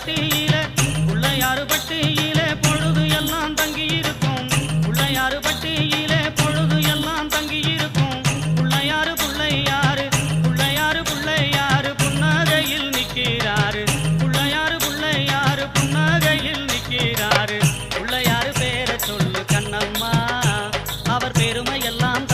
பட்டியில பிள்ளையாறு பட்டியில பொழுது எல்லாம் தங்கி இருக்கும். பிள்ளையாறு பட்டியில பொழுது எல்லாம் தங்கி இருக்கும். பிள்ளையாறு பிள்ளையாறு பிள்ளையாறு பிள்ளையாறு புன்னகையில் நிற்கிறாரு. பிள்ளையாறு பிள்ளையாறு புன்னகையில் நிற்கிறாரு. பிள்ளையாறு பேரை சொல்லு கண்ணம்மா, அவர் பெருமை எல்லாம்